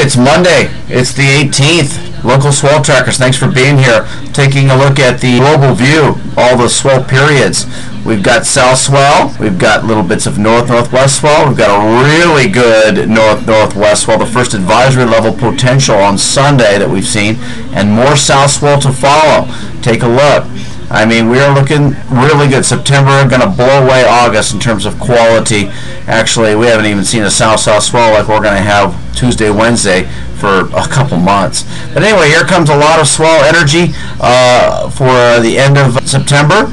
it's Monday. It's the 18th. Local swell trackers, thanks for being here. Taking a look at the global view, all the swell periods. We've got south swell, we've got little bits of north-northwest swell, we've got a really good north-northwest swell, the first advisory level potential on Sunday that we've seen, and more south swell to follow. Take a look. I mean, we are looking really good. September going to blow away August in terms of quality. Actually, we haven't even seen a south-south swell like we're going to have Tuesday, Wednesday for a couple months. But anyway, here comes a lot of swell energy for the end of September.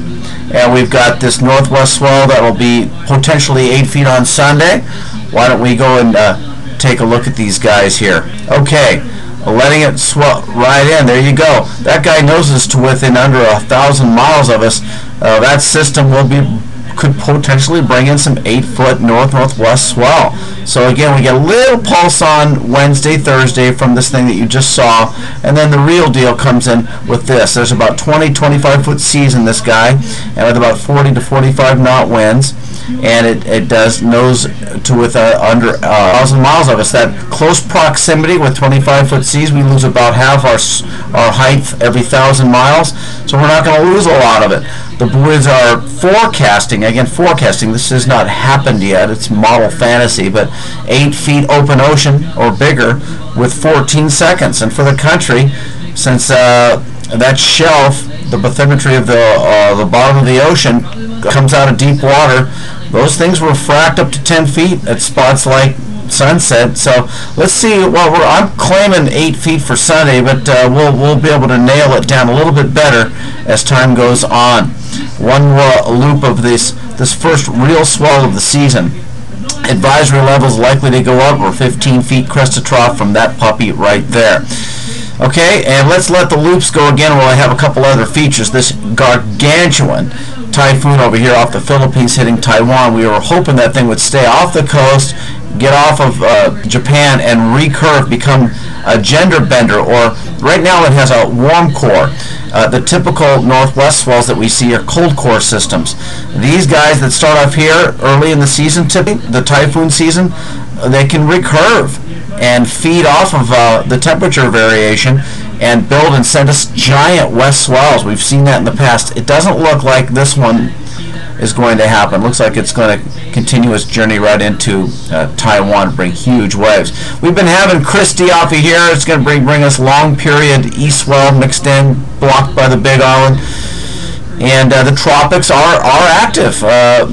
And we've got this northwest swell that will be potentially 8 feet on Sunday. Why don't we go and take a look at these guys here. Okay. Letting it swell right in. There you go. That guy knows us to within under 1,000 miles of us. That system could potentially bring in some 8-foot north-northwest swell. So again, we get a little pulse on Wednesday, Thursday from this thing that you just saw, and then the real deal comes in with this. There's about 20-25 foot seas in this guy, and with about 40 to 45 knot winds, and it does nose to with under 1,000 miles of us. That close proximity with 25 foot seas, we lose about half our height every 1,000 miles, so we're not going to lose a lot of it. The buoys are forecasting, again forecasting, this has not happened yet, it's model fantasy, but 8 feet open ocean or bigger with 14 seconds. And for the country, since that shelf, the bathymetry of the bottom of the ocean comes out of deep water, those things were fracked up to 10 feet at spots like Sunset. So let's see. Well, I'm claiming 8 feet for Sunday, but we'll be able to nail it down a little bit better as time goes on. One more loop of this first real swell of the season. Advisory levels likely to go up. We're 15 feet crest to trough from that puppy right there. Okay, and let's let the loops go again while I have a couple other features. This gargantuan typhoon over here off the Philippines hitting Taiwan. We were hoping that thing would stay off the coast, get off of Japan, and recurve, become a gender bender, or right now it has a warm core. The typical northwest swells that we see are cold core systems. These guys that start off here early in the season, typically the typhoon season, they can recurve and feed off of the temperature variation and build and send us giant west swells. We've seen that in the past. It doesn't look like this one is going to happen. Looks like it's going to continue its journey right into Taiwan, bring huge waves. We've been having Christie off of here. It's going to bring us long period east swell mixed in, blocked by the Big Island. And the tropics are active.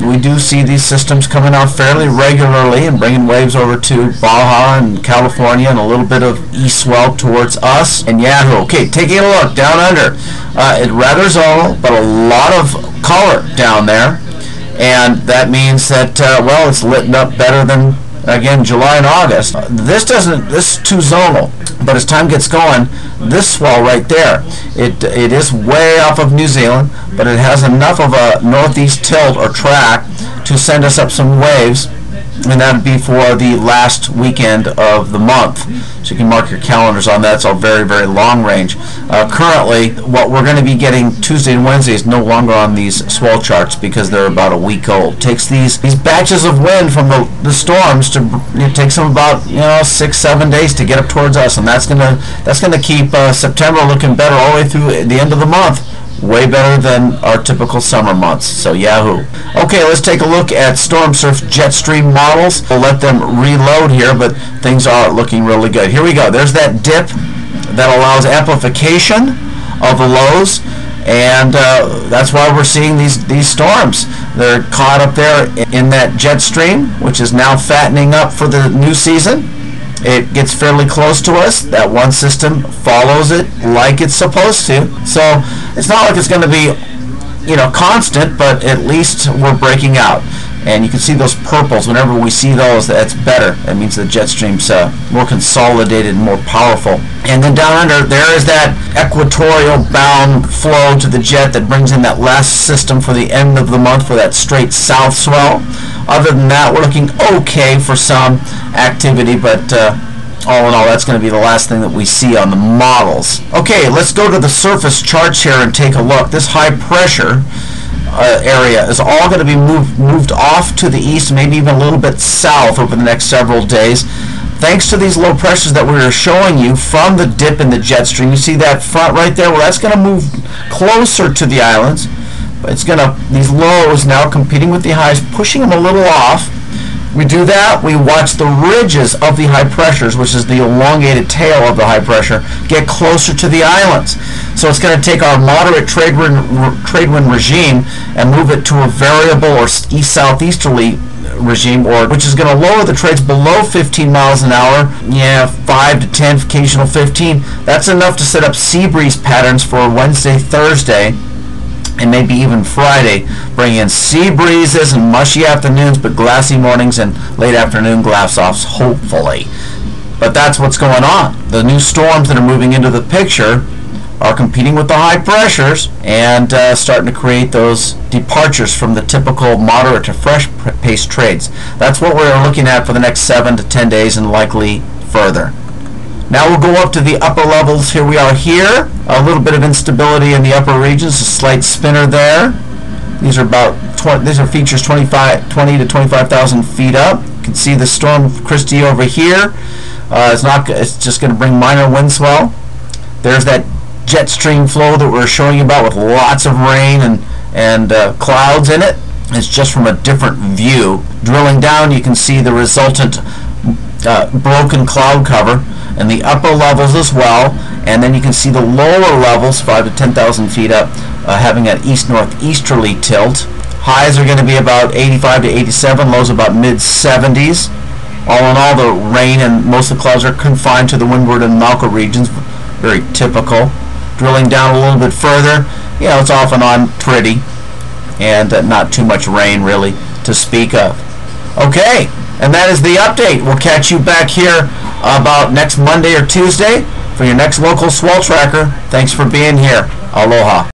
We do see these systems coming out fairly regularly and bringing waves over to Baja and California, and a little bit of east swell towards us and Yahoo. Okay, taking a look down under. It's rather zonal, but a lot of color down there, and that means that well, it's lit up better than, again, July and August. This is too zonal, but as time gets going, this swell right there, it is way off of New Zealand, but it has enough of a northeast tilt or track to send us up some waves, and that would be for the last weekend of the month. So you can mark your calendars on that. It's all very, very long range. Currently, what we're going to be getting Tuesday and Wednesday is no longer on these swell charts because they're about a week old. It takes these batches of wind from the storms to, it takes them about 6-7 days to get up towards us, and that's gonna keep September looking better all the way through the end of the month. Way better than our typical summer months, so yahoo. Okay, let's take a look at storm surf jet stream models. We'll let them reload here, but things are looking really good. Here we go. There's that dip that allows amplification of the lows, and that's why we're seeing these storms. They're caught up there in that jet stream, which is now fattening up for the new season. It gets fairly close to us. That one system follows it like it's supposed to. So it's not like it's going to be, constant, but at least we're breaking out. And you can see those purples. Whenever we see those, that's better. That means the jet stream's more consolidated and more powerful. And then down under, there is that equatorial bound flow to the jet that brings in that last system for the end of the month for that straight south swell. Other than that, we're looking okay for some activity, but all in all, that's going to be the last thing that we see on the models. Okay, let's go to the surface charts here and take a look. This high pressure area is all going to be moved off to the east, maybe even a little bit south over the next several days. thanks to these low pressures that we were showing you from the dip in the jet stream. You see that front right there? Well, that's going to move closer to the islands. But it's going to, these lows now competing with the highs, pushing them a little off. We do that, we watch the ridges of the high pressures, which is the elongated tail of the high pressure, get closer to the islands. So it's going to take our moderate trade wind regime and move it to a variable or east-southeasterly regime, which is going to lower the trades below 15 miles an hour. Yeah, 5 to 10, occasional 15. That's enough to set up sea breeze patterns for Wednesday, Thursday, and maybe even Friday, bring in sea breezes and mushy afternoons, but glassy mornings and late afternoon glass-offs, hopefully. But that's what's going on. The new storms that are moving into the picture are competing with the high pressures and starting to create those departures from the typical moderate to fresh pace trades. That's what we're looking at for the next 7 to 10 days and likely further. Now we'll go up to the upper levels. Here we are here. A little bit of instability in the upper regions, a slight spinner there. These are features 20 to 25,000 feet up. You can see the storm Christie over here. It's just going to bring minor wind swell. There's that jet stream flow that we were showing you about with lots of rain and clouds in it. It's just from a different view. Drilling down, you can see the resultant broken cloud cover and the upper levels as well, and then you can see the lower levels 5 to 10,000 feet up having an east-northeasterly tilt. Highs are going to be about 85 to 87, lows about mid-70s. All in all, the rain and most of the clouds are confined to the windward and Malco regions, very typical. Drilling down a little bit further, it's off and on pretty, and not too much rain really to speak of. Okay, and that is the update. We'll catch you back here about next Monday or Tuesday for your next local swell tracker. Thanks for being here. Aloha.